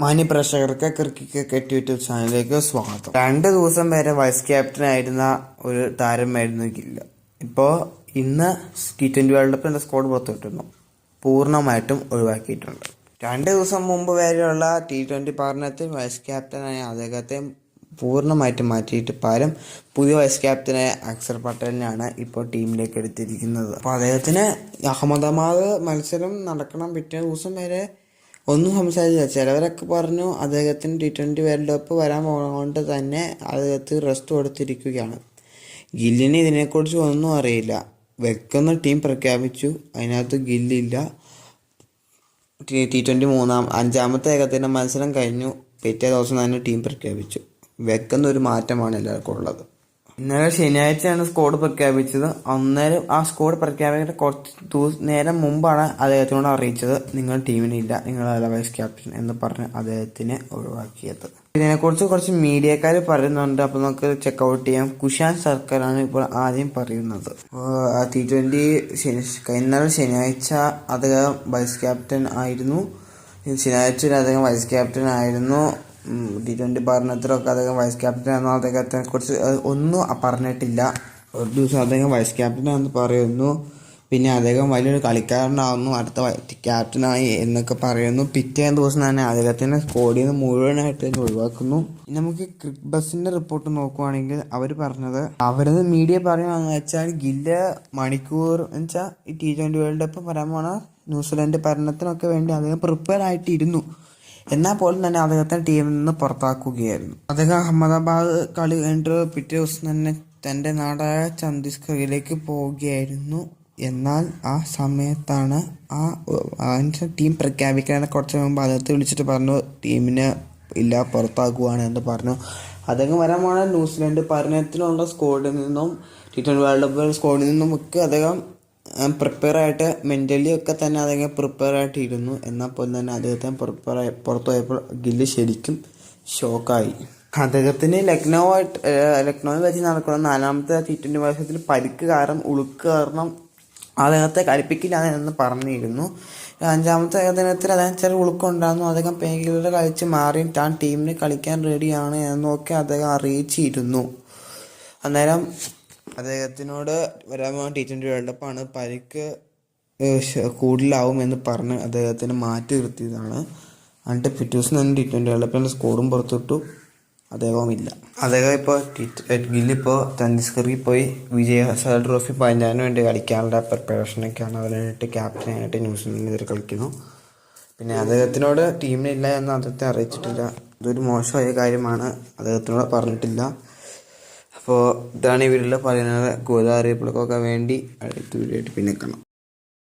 മാന്യപ്രേക്ഷകർക്ക് cricket YouTube ചാനലിലേക്ക് സ്വാഗതം. 2 ദിവസം വരെ വൈസ് ക്യാപ്റ്റൻ ആയിരുന്ന ഒരു താരമായിരുന്നു ഗില്ല്. ഇപ്പോൾ ഇന്ന് T20 വേൾഡ് കപ്പിന്റെ സ്ക്വാഡ് പുറത്തുവിട്ടിരുന്നു. പൂർണ്ണമായിട്ടും ഒഴിവാക്കിയിട്ടുണ്ട്. 2 ദിവസം മുമ്പ് വരെയുള്ള T20 പഠനത്തിൽ വൈസ് ക്യാപ്റ്റനായ അദ്ദേഹത്തെ പൂർണ്ണമായിട്ടും മാറ്റിയിട്ട് പകരം പുതിയ വൈസ് ക്യാപ്റ്റനായ അക്ഷർ പട്ടേലിനെയാണ് ഇപ്പോൾ ടീമിലേക്ക് എടുത്തിരിക്കുന്നത്. അപ്പോൾ അദ്ദേഹത്തിന് അഹമ്മദാബാദ് മത്സരം നടക്കണം പിറ്റേ ദിവസം വരെ ഒന്നും സംസാരിച്ചില്ല. ചിലവരൊക്കെ പറഞ്ഞു അദ്ദേഹത്തിന് T20 വേൾഡ് കപ്പ് വരാൻ പോകുന്നതുകൊണ്ട് തന്നെ അദ്ദേഹത്തിന് റെസ്റ്റ് കൊടുത്തിരിക്കുകയാണ്. ഗില്ലിന് ഇതിനെക്കുറിച്ച് ഒന്നും അറിയില്ല. വെക്കുന്ന ടീം പ്രഖ്യാപിച്ചു, അതിനകത്ത് ഗില്ലില്ല. T20 അഞ്ചാമത്തെ ഏകദിന മത്സരം കഴിഞ്ഞു, പിറ്റേ ദിവസം തന്നെ ടീം പ്രഖ്യാപിച്ചു. വെക്കുന്ന ഒരു മാറ്റമാണ് എല്ലാവർക്കും ഉള്ളത്. ഇന്നലെ ശനിയാഴ്ചയാണ് സ്ക്വാഡ് പ്രഖ്യാപിച്ചത്. അന്നേരം ആ സ്ക്വാഡ് പ്രഖ്യാപിക്കുന്ന കുറച്ച് നേരം മുമ്പാണ് അദ്ദേഹത്തിനോട് അറിയിച്ചത്, നിങ്ങൾ ടീമിനില്ല, നിങ്ങളല്ല വൈസ് ക്യാപ്റ്റൻ എന്ന് പറഞ്ഞ് അദ്ദേഹത്തിനെ ഒഴിവാക്കിയത്. ഇതിനെക്കുറിച്ച് കുറച്ച് മീഡിയക്കാർ പറയുന്നുണ്ട്. അപ്പോൾ നമുക്ക് ചെക്കൗട്ട് ചെയ്യാം. കുഷാൻ സർക്കാരാണ് ഇപ്പോൾ ആദ്യം പറയുന്നത്. T20 ഇന്നലെ ശനിയാഴ്ച അദ്ദേഹം വൈസ് ക്യാപ്റ്റൻ ആയിരുന്നു. T20 ഭരണത്തിലൊക്കെ അദ്ദേഹം വൈസ് ക്യാപ്റ്റൻ ആണെന്നോ അദ്ദേഹത്തെ കുറിച്ച് ഒന്നും പറഞ്ഞിട്ടില്ല. ഒരു ദിവസം അദ്ദേഹം വൈസ് ക്യാപ്റ്റൻ ആണെന്ന് പറയുന്നു, പിന്നെ അദ്ദേഹം വലിയൊരു കളിക്കാരനാവുന്നു, അടുത്ത ക്യാപ്റ്റനായി എന്നൊക്കെ പറയുന്നു. പിറ്റേ ദിവസം തന്നെ അദ്ദേഹത്തിനെ സ്ക്വാഡിൽ നിന്ന് മുഴുവനായിട്ട് ഒഴിവാക്കുന്നു. നമുക്ക് ക്രിക്കറ്റ് ബസിന്റെ റിപ്പോർട്ട് നോക്കുവാണെങ്കിൽ അവരത് മീഡിയ പറയുകയാണെന്ന് വെച്ചാൽ ഗില്ല് മണിക്കൂർ എന്നുവെച്ചാൽ ഈ T20 വേൾഡ് കപ്പ് വരാൻ പോണ ന്യൂസിലാൻഡ് ഭരണത്തിനൊക്കെ വേണ്ടി അദ്ദേഹം പ്രിപ്പയർ ആയിട്ടിരുന്നു. എന്നാൽ പോലും തന്നെ അദ്ദേഹത്തെ ടീമിൽ നിന്ന് പുറത്താക്കുകയായിരുന്നു. അദ്ദേഹം അഹമ്മദാബാദ് കളി കഴിഞ്ഞിട്ട് പിറ്റേ ദിവസം തന്നെ തൻ്റെ നാടായ ഛത്തീസ്ഗഡിലേക്ക് പോവുകയായിരുന്നു. എന്നാൽ ആ സമയത്താണ് ടീം പ്രഖ്യാപിക്കാൻ കുറച്ച് മുമ്പ് അദ്ദേഹത്തെ വിളിച്ചിട്ട് പറഞ്ഞു, ടീമിന് ഇല്ല, പുറത്താക്കുകയാണ് എന്ന് പറഞ്ഞു. അദ്ദേഹം വരാൻ പോണ ന്യൂസിലാൻഡ് ഭരണത്തിനുള്ള സ്ക്വാഡിൽ നിന്നും T20 വേൾഡ് കപ്പ് സ്ക്വാഡിൽ നിന്നും ഒക്കെ അദ്ദേഹം പ്രിപ്പയർ ആയിട്ട് മെൻ്റലി ഒക്കെ തന്നെ അദ്ദേഹം പ്രിപ്പയർ ആയിട്ടിരുന്നു. എന്നാൽ പോലും തന്നെ അദ്ദേഹത്തെ പുറത്തു പോയപ്പോൾ ഗില്ല് ശരിക്കും ഷോക്കായി. അദ്ദേഹത്തിന് ലക്നൌവിൽ വെച്ച് നടക്കുന്ന 4ാമത്തെ T20 മത്സരത്തിൽ പരിക്ക് കാരണം ഉളുക്ക് കാരണം അദ്ദേഹത്തെ കളിപ്പിക്കില്ല എന്ന് പറഞ്ഞിരുന്നു. 5ാമത്തെ ഏകദിനത്തിൽ അദ്ദേഹം ചെറിയ ഉളുക്കുണ്ടായിരുന്നു. അദ്ദേഹം പേങ്കിലൂടെ കളിച്ച് മാറി താൻ ടീമിന് കളിക്കാൻ റെഡിയാണ് എന്നൊക്കെ അദ്ദേഹം അറിയിച്ചിരുന്നു. അന്നേരം അദ്ദേഹത്തിനോട് വരാൻ പോകുന്ന T20 വേൾഡ് കപ്പാണ്, പരിക്ക് കൂടുതലാവും എന്ന് പറഞ്ഞ് അദ്ദേഹത്തിന് മാറ്റി നിർത്തിയതാണ്. എന്നിട്ട് പിറ്റേ ദിവസം തന്നെ T20 വേൾഡ് കപ്പിൻ്റെ സ്കോറും പുറത്തിട്ടു. അദ്ദേഹവും ഇല്ല. അദ്ദേഹം ഗില്ലിപ്പോൾ ഛത്തീസ്ഗഡിൽ പോയി വിജയ ഹസാരെ ട്രോഫി പഞ്ചാബിന് വേണ്ടി കളിക്കാനുള്ള പ്രിപ്പറേഷനൊക്കെയാണ്. അതിനായിട്ട് ക്യാപ്റ്റനായിട്ട് ന്യൂസിലൻഡിനെതിരെ കളിക്കുന്നു. പിന്നെ അദ്ദേഹത്തിനോട് ടീമിനില്ല എന്ന് അദ്ദേഹത്തെ അറിയിച്ചിട്ടില്ല. ഇതൊരു മോശമായ കാര്യമാണ്, അദ്ദേഹത്തിനോട് പറഞ്ഞിട്ടില്ല. അപ്പോൾ ഇതാണ് ഈ വീഡിയോയിൽ പറയുന്നത്. കൂടുതൽ അറിയിപ്പുകൾക്കൊക്കെ വേണ്ടി അടുത്ത വീഡിയോ ആയിട്ട് പിന്നെ കാണാം.